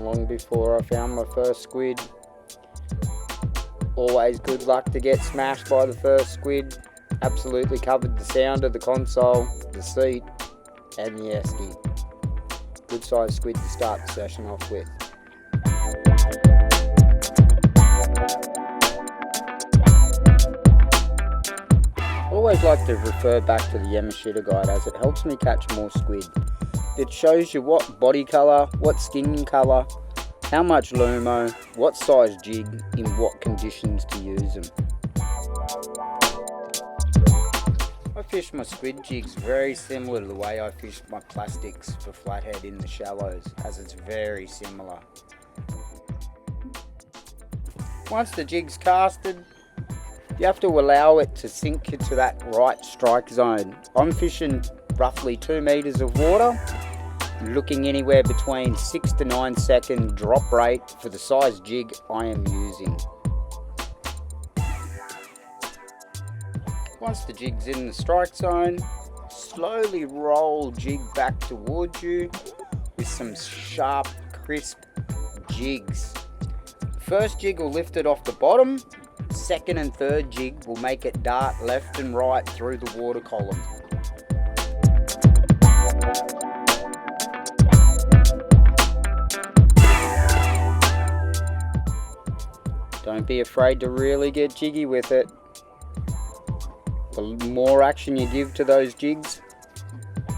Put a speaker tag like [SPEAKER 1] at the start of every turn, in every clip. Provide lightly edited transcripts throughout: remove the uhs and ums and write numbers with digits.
[SPEAKER 1] long before I found my first squid. Always good luck to get smashed by the first squid. Absolutely covered the sound of the console, the seat, and the esky. Good sized squid to start the session off with. I always like to refer back to the Yamashita guide as it helps me catch more squid. It shows you what body colour, what skin colour, how much lumo, what size jig, in what conditions to use them. I fish my squid jigs very similar to the way I fish my plastics for flathead in the shallows, as it's very similar. Once the jig's casted, you have to allow it to sink into that right strike zone. I'm fishing roughly 2 meters of water, looking anywhere between 6 to 9 second drop rate for the size jig I am using. Once the jig's in the strike zone, slowly roll jig back towards you with some sharp, crisp jigs. First jig will lift it off the bottom, second and third jig will make it dart left and right through the water column. Don't be afraid to really get jiggy with it. The more action you give to those jigs,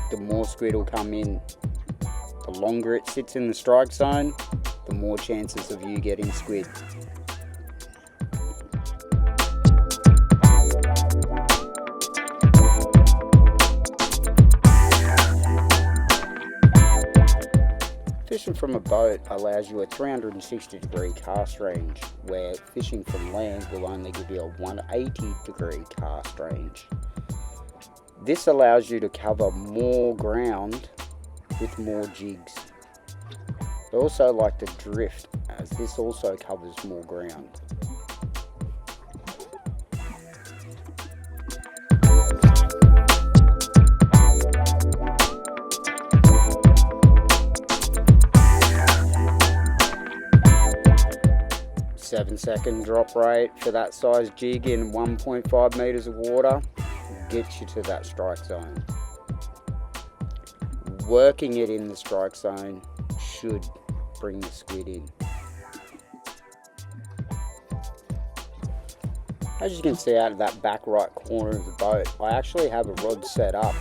[SPEAKER 1] the more squid will come in. The longer it sits in the strike zone, the more chances of you getting squid. Fishing from a boat allows you a 360-degree cast range, where fishing from land will only give you a 180-degree cast range. This allows you to cover more ground with more jigs. I also like to drift, as this also covers more ground. Seven-second drop rate for that size jig in 1.5 meters of water gets you to that strike zone. Working it in the strike zone should bring the squid in. As you can see out of that back right corner of the boat, I actually have a rod set up.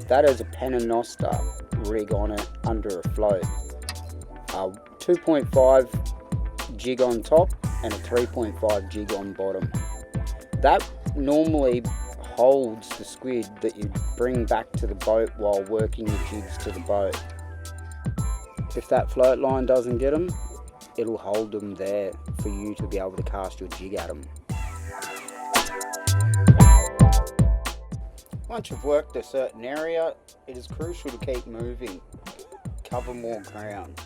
[SPEAKER 1] That is a Penanosta rig on it under a float. 2.5 jig on top and a 3.5 jig on bottom. That normally holds the squid that you bring back to the boat while working your jigs to the boat. If that float line doesn't get them, it'll hold them there for you to be able to cast your jig at them. Once you've worked a certain area, it is crucial to keep moving, cover more ground.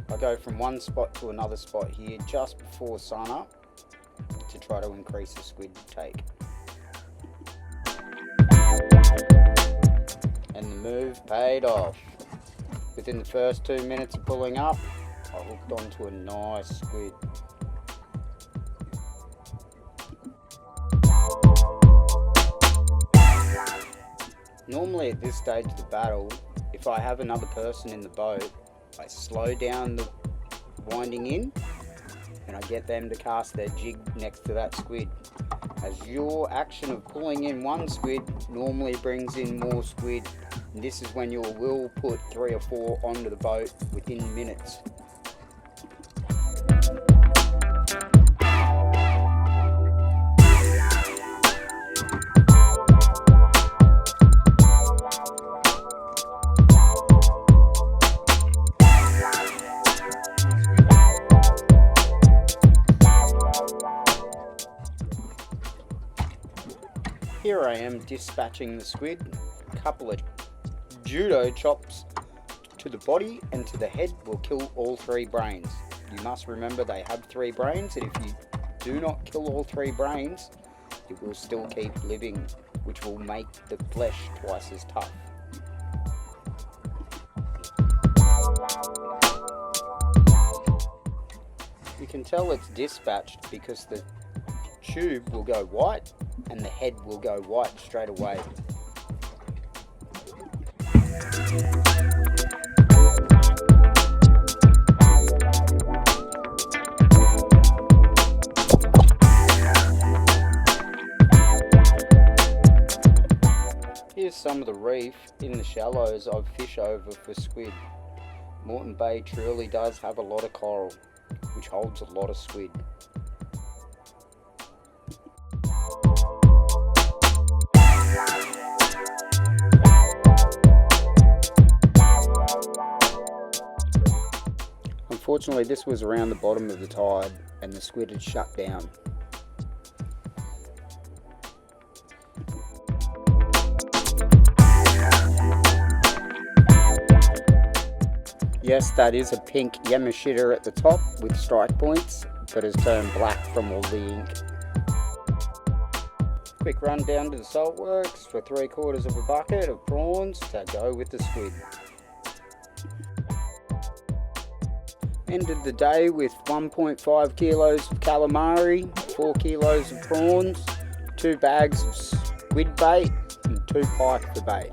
[SPEAKER 1] I go from one spot to another spot here just before sun up to try to increase the squid take. And the move paid off. Within the first 2 minutes of pulling up, I hooked onto a nice squid. Normally at this stage of the battle, if I have another person in the boat, I slow down the winding in and I get them to cast their jig next to that squid, as your action of pulling in one squid normally brings in more squid, and this is when you will put 3 or 4 onto the boat within minutes. Here I am dispatching the squid. A couple of judo chops to the body and to the head will kill all 3 brains. You must remember they have 3 brains, and if you do not kill all 3 brains, it will still keep living, which will make the flesh twice as tough. can tell it's dispatched because the tube will go white and the head will go white straight away. Here's some of the reef in the shallows I've fished over for squid. Morton Bay truly does have a lot of coral, which holds a lot of squid. Unfortunately, this was around the bottom of the tide and the squid had shut down. Yes, that is a pink Yamashita at the top with strike points, but has turned black from all the ink. Quick run down to the salt works for 3/4 of a bucket of prawns to go with the squid. Ended the day with 1.5 kilos of calamari, 4 kilos of prawns, 2 bags of squid bait and 2 pike for bait.